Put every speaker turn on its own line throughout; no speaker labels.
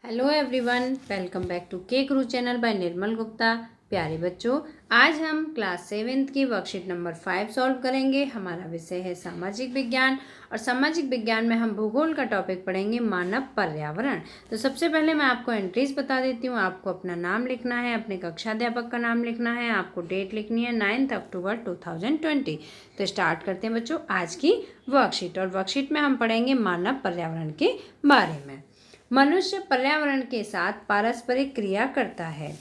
Hello everyone, welcome back to K Guru channel bye निर्मल गुप्ता। प्यारे बच्चों, आज हम क्लास 7th की वर्कशीट नंबर 5 सॉल्व करेंगे। हमारा विषय है सामाजिक विज्ञान और सामाजिक विज्ञान में हम भूगोल का टॉपिक पढ़ेंगे मानव पर्यावरण। तो सबसे पहले मैं आपको एंट्रीज बता देती हूँ। आपको अपना नाम लिखना है, अपने कक्षाध्यापक का नाम लिखना है, आपको डेट लिखनी है 9 अक्टूबर 2020। तो स्टार्ट करते हैं बच्चों आज की वर्कशीट। और वर्कशीट में हम पढ़ेंगे मानव पर्यावरण के बारे में। मनुष्य पर्यावरण के साथ पारस्परिक क्रिया करता है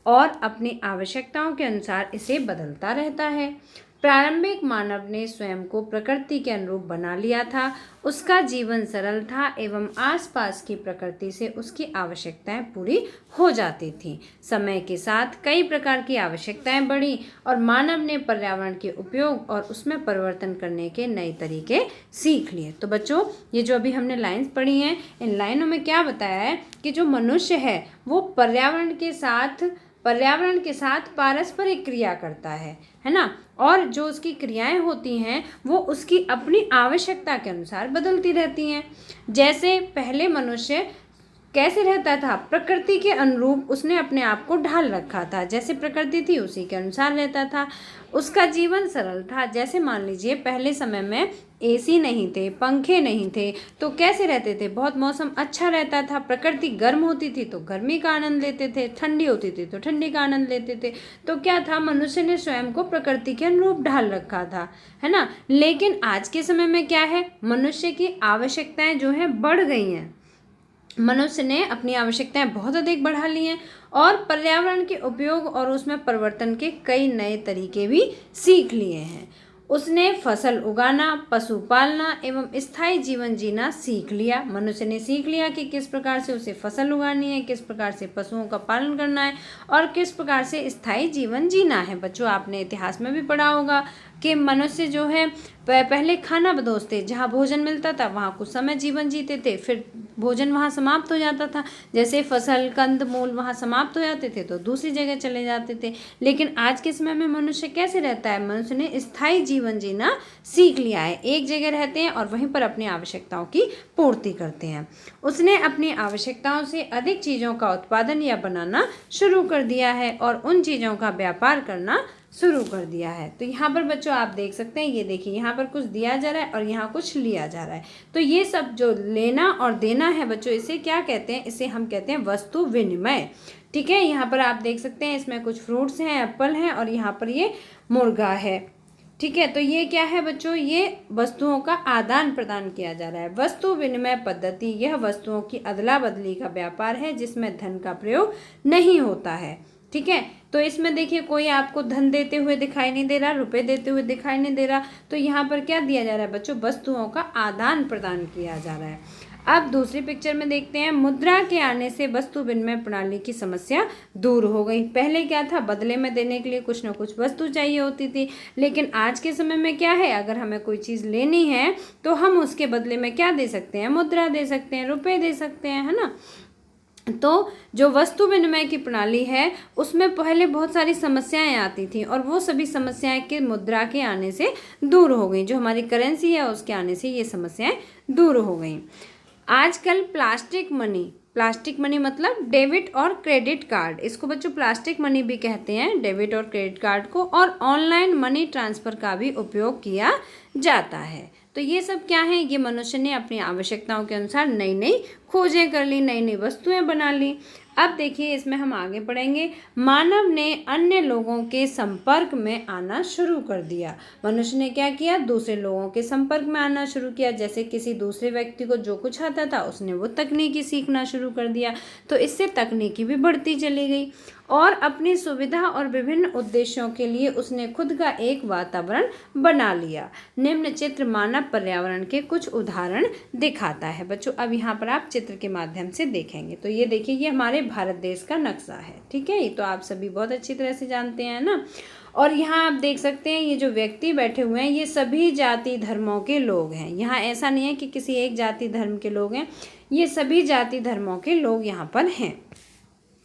और अपनी आवश्यकताओं के अनुसार इसे बदलता रहता है। प्रारंभिक मानव ने स्वयं को प्रकृति के अनुरूप बना लिया था। उसका जीवन सरल था एवं आसपास की प्रकृति से उसकी आवश्यकताएं पूरी हो जाती थीं। समय के साथ कई प्रकार की आवश्यकताएं बढ़ी और मानव ने पर्यावरण के उपयोग और उसमें परिवर्तन करने के नए तरीके सीख लिए। तो बच्चों, ये जो अभी हमने लाइन्स पढ़ी हैं, इन लाइनों में क्या बताया है कि जो मनुष्य है वो पर्यावरण के साथ पारस्परिक क्रिया करता है ना। और जो उसकी क्रियाएं होती हैं वो उसकी अपनी आवश्यकता के अनुसार बदलती रहती हैं। जैसे पहले मनुष्य कैसे रहता था, प्रकृति के अनुरूप उसने अपने आप को ढाल रखा था। जैसे प्रकृति थी उसी के अनुसार रहता था। उसका जीवन सरल था। जैसे मान लीजिए पहले समय में एसी नहीं थे, पंखे नहीं थे, तो कैसे रहते थे, बहुत मौसम अच्छा रहता था। प्रकृति गर्म होती थी तो गर्मी का आनंद लेते थे, ठंडी होती थी तो ठंडी का आनंद लेते थे। तो क्या था, मनुष्य ने स्वयं को प्रकृति के अनुरूप ढाल रखा था, है ना। लेकिन आज के समय में क्या है, मनुष्य की आवश्यकताएं जो हैं बढ़ गई हैं। मनुष्य ने अपनी आवश्यकताएं बहुत अधिक बढ़ा ली हैं और पर्यावरण के उपयोग और उसमें परिवर्तन के कई नए तरीके भी सीख लिए हैं। उसने फसल उगाना, पशु पालना एवं स्थायी जीवन जीना सीख लिया। मनुष्य ने सीख लिया कि किस प्रकार से उसे फसल उगानी है, किस प्रकार से पशुओं का पालन करना है और किस प्रकार से स्थायी जीवन जीना है। बच्चों, आपने इतिहास में भी पढ़ा होगा कि मनुष्य जो है पहले खाना बदोश थे। जहाँ भोजन मिलता था वहाँ कुछ समय जीवन जीते थे, फिर भोजन वहाँ समाप्त हो जाता था। जैसे फसल कंद मूल वहाँ समाप्त हो जाते थे तो दूसरी जगह चले जाते थे। लेकिन आज के समय में मनुष्य कैसे रहता है, मनुष्य ने स्थायी जीवन जीना सीख लिया है। एक जगह रहते हैं और वहीं पर अपनी आवश्यकताओं की पूर्ति करते हैं। उसने अपनी आवश्यकताओं से अधिक चीज़ों का उत्पादन या बनाना शुरू कर दिया है और उन चीज़ों का व्यापार करना शुरू कर दिया है। तो यहाँ पर बच्चों आप देख सकते हैं, ये देखिए यहाँ पर कुछ दिया जा रहा है और यहाँ कुछ लिया जा रहा है। तो ये सब जो लेना और देना है बच्चों, इसे क्या कहते हैं, इसे हम कहते हैं वस्तु विनिमय। ठीक है, यहाँ पर आप देख सकते हैं इसमें कुछ फ्रूट्स हैं, एप्पल हैं और यहाँ पर ये मुर्गा है। ठीक है, तो ये क्या है बच्चों, ये वस्तुओं का आदान प्रदान किया जा रहा है। वस्तु विनिमय पद्धति यह वस्तुओं की अदला बदली का व्यापार है जिसमें धन का प्रयोग नहीं होता है। ठीक है, तो इसमें देखिए कोई आपको धन देते हुए दिखाई नहीं दे रहा, रुपए देते हुए दिखाई नहीं दे रहा। तो यहाँ पर क्या दिया जा रहा है बच्चों, वस्तुओं का आदान प्रदान किया जा रहा है। अब दूसरी पिक्चर में देखते हैं, मुद्रा के आने से वस्तु विनिमय प्रणाली की समस्या दूर हो गई। पहले क्या था, बदले में देने के लिए कुछ ना कुछ वस्तु चाहिए होती थी। लेकिन आज के समय में क्या है, अगर हमें कोई चीज़ लेनी है तो हम उसके बदले में क्या दे सकते हैं, मुद्रा दे सकते हैं, रुपए दे सकते हैं, है ना। तो जो वस्तु विनिमय की प्रणाली है उसमें पहले बहुत सारी समस्याएं आती थी और वो सभी समस्याएं के मुद्रा के आने से दूर हो गई। जो हमारी करेंसी है उसके आने से ये समस्याएं दूर हो गई। आजकल प्लास्टिक मनी मतलब डेबिट और क्रेडिट कार्ड, इसको बच्चों प्लास्टिक मनी भी कहते हैं, डेबिट और क्रेडिट कार्ड को, और ऑनलाइन मनी ट्रांसफ़र का भी उपयोग किया जाता है। तो ये सब क्या है, ये मनुष्य ने अपनी आवश्यकताओं के अनुसार नई नई खोजें कर ली, नई नई वस्तुएं बना ली। अब देखिए इसमें हम आगे पढ़ेंगे, मानव ने अन्य लोगों के संपर्क में आना शुरू कर दिया। मनुष्य ने क्या किया, दूसरे लोगों के संपर्क में आना शुरू किया। जैसे किसी दूसरे व्यक्ति को जो कुछ आता था उसने वो तकनीकी सीखना शुरू कर दिया, तो इससे तकनीकी भी बढ़ती चली गई और अपनी सुविधा और विभिन्न उद्देश्यों के लिए उसने खुद का एक वातावरण बना लिया। निम्न चित्र मानव पर्यावरण के कुछ उदाहरण दिखाता है। बच्चों, अब यहाँ पर आप चित्र के माध्यम से देखेंगे। तो ये देखिए, ये हमारे भारत देश का नक्शा है। ठीक है, ये तो आप सभी बहुत अच्छी तरह से जानते हैं ना। और यहाँ आप देख सकते हैं ये जो व्यक्ति बैठे हुए हैं ये सभी जाति धर्मों के लोग हैं। यहाँ ऐसा नहीं है कि किसी एक जाति धर्म के लोग हैं, ये सभी जाति धर्मों के लोग यहाँ पर हैं।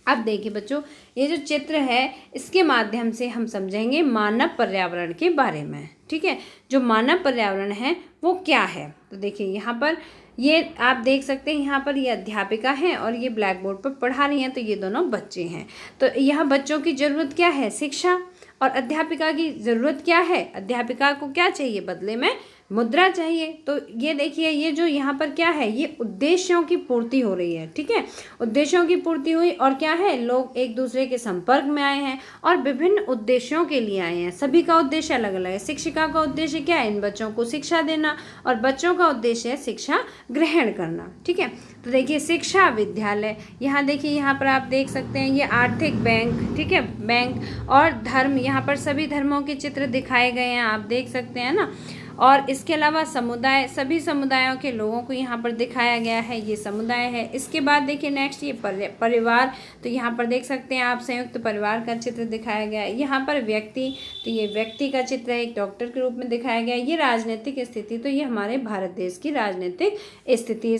अब देखिए बच्चों, ये जो चित्र है इसके माध्यम से हम समझेंगे मानव पर्यावरण के बारे में। ठीक है, जो मानव पर्यावरण है वो क्या है, तो देखिए यहाँ पर ये आप देख सकते हैं यहाँ पर ये अध्यापिका हैं और ये ब्लैक बोर्ड पर पढ़ा रही हैं, तो ये दोनों बच्चे हैं। तो यह बच्चों की ज़रूरत क्या है? शिक्षा। और अध्यापिका की ज़रूरत क्या है? अध्यापिका को क्या चाहिए बदले में? मुद्रा चाहिए। तो ये देखिए, ये जो यहाँ पर क्या है, ये उद्देश्यों की पूर्ति हो रही है। ठीक है, उद्देश्यों की पूर्ति हुई और क्या है, लोग एक दूसरे के संपर्क में आए हैं और विभिन्न उद्देश्यों के लिए आए हैं। सभी का उद्देश्य अलग अलग है। शिक्षिका का उद्देश्य क्या है? इन बच्चों को शिक्षा देना, और बच्चों का उद्देश्य है शिक्षा ग्रहण करना। ठीक है, तो देखिए शिक्षा विद्यालय, यहाँ देखिए, यहाँ पर आप देख सकते हैं ये आर्थिक बैंक। ठीक है, बैंक और धर्म, यहाँ पर सभी धर्मों के चित्र दिखाए गए हैं, आप देख सकते हैं ना। और इसके अलावा समुदाय, सभी समुदायों के लोगों को यहाँ पर दिखाया गया है, ये समुदाय है। इसके बाद देखिए नेक्स्ट ये परिवार, तो यहाँ पर देख सकते हैं आप संयुक्त परिवार का चित्र दिखाया गया है। यहाँ पर व्यक्ति, तो ये व्यक्ति का चित्र है, एक डॉक्टर के रूप में दिखाया गया है। ये राजनीतिक स्थिति, तो ये हमारे भारत देश की राजनीतिक स्थिति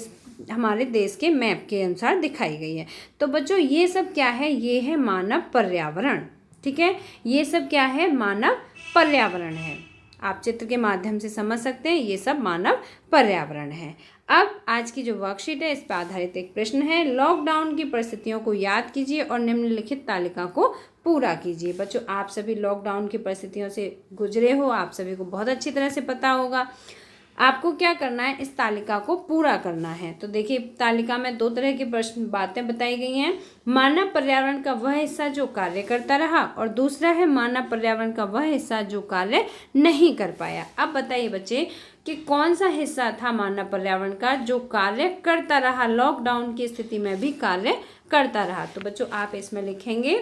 हमारे देश के मैप के अनुसार दिखाई गई है। तो बच्चों ये सब क्या है? ये है मानव पर्यावरण। ठीक है, ये सब क्या है? मानव पर्यावरण है। आप चित्र के माध्यम से समझ सकते हैं, ये सब मानव पर्यावरण है। अब आज की जो वर्कशीट है इस पर आधारित एक प्रश्न है, लॉकडाउन की परिस्थितियों को याद कीजिए और निम्नलिखित तालिका को पूरा कीजिए। बच्चों आप सभी लॉकडाउन की परिस्थितियों से गुजरे हो, आप सभी को बहुत अच्छी तरह से पता होगा। आपको क्या करना है? इस तालिका को पूरा करना है। तो देखिए तालिका में दो तरह की प्रश्न बातें बताई गई हैं। मानव पर्यावरण का वह हिस्सा जो कार्य करता रहा, और दूसरा है मानव पर्यावरण का वह हिस्सा जो कार्य नहीं कर पाया। अब बताइए बच्चे कि कौन सा हिस्सा था मानव पर्यावरण का जो कार्य करता रहा, लॉकडाउन की स्थिति में भी कार्य करता रहा। तो बच्चों आप इसमें लिखेंगे,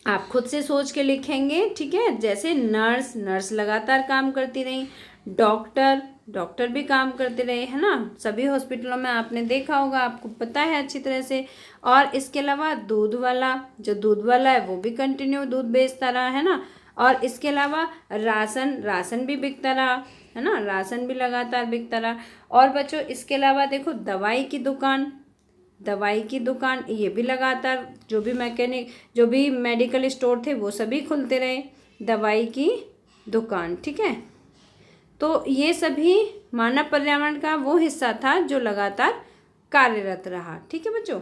आप खुद से सोच के लिखेंगे। ठीक है, जैसे नर्स लगातार काम करती रही, डॉक्टर भी काम करते रहे, है ना। सभी हॉस्पिटलों में आपने देखा होगा, आपको पता है अच्छी तरह से। और इसके अलावा दूध वाला है वो भी कंटिन्यू दूध बेचता रहा, है ना। और इसके अलावा राशन भी बिकता रहा, है ना, राशन भी लगातार बिकता रहा। और बच्चों इसके अलावा देखो दवाई की दुकान ये भी लगातार, जो भी मेडिकल स्टोर थे वो सभी खुलते रहे, दवाई की दुकान। ठीक है, तो ये सभी मानव पर्यावरण का वो हिस्सा था जो लगातार कार्यरत रहा। ठीक है बच्चों,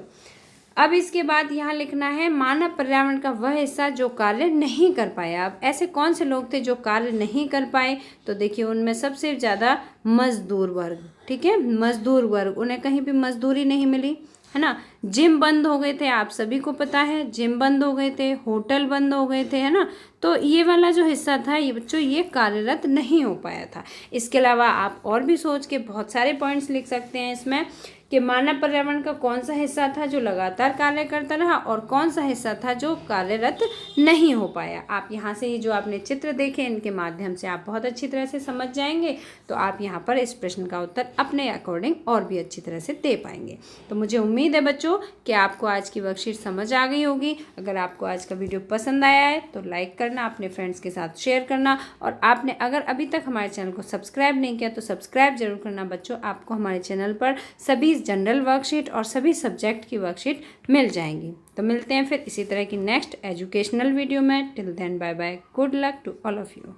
अब इसके बाद यहाँ लिखना है मानव पर्यावरण का वह हिस्सा जो कार्य नहीं कर पाया। अब ऐसे कौन से लोग थे जो कार्य नहीं कर पाए? तो देखिए उनमें सबसे ज़्यादा मजदूर वर्ग। ठीक है, मजदूर वर्ग, उन्हें कहीं भी मजदूरी नहीं मिली, है ना। जिम बंद हो गए थे, आप सभी को पता है, जिम बंद हो गए थे, होटल बंद हो गए थे, है ना। तो ये वाला जो हिस्सा था ये बच्चों ये कार्यरत नहीं हो पाया था। इसके अलावा आप और भी सोच के बहुत सारे पॉइंट्स लिख सकते हैं इसमें कि मानव पर्यावरण का कौन सा हिस्सा था जो लगातार कार्य करता रहा और कौन सा हिस्सा था जो कार्यरत नहीं हो पाया। आप यहाँ से ये जो आपने चित्र देखे इनके माध्यम से आप बहुत अच्छी तरह से समझ जाएंगे, तो आप यहाँ पर इस प्रश्न का उत्तर अपने अकॉर्डिंग और भी अच्छी तरह से दे पाएंगे। तो मुझे उम्मीद है बच्चों कि आपको आज की वर्कशीट समझ आ गई होगी। अगर आपको आज का वीडियो पसंद आया है तो लाइक करना, अपने फ्रेंड्स के साथ शेयर करना, और आपने अगर अभी तक हमारे चैनल को सब्सक्राइब नहीं किया तो सब्सक्राइब जरूर करना। बच्चों आपको हमारे चैनल पर सभी जनरल वर्कशीट और सभी सब्जेक्ट की वर्कशीट मिल जाएंगी। तो मिलते हैं फिर इसी तरह की नेक्स्ट एजुकेशनल वीडियो में। Till then bye bye, good luck to all of you.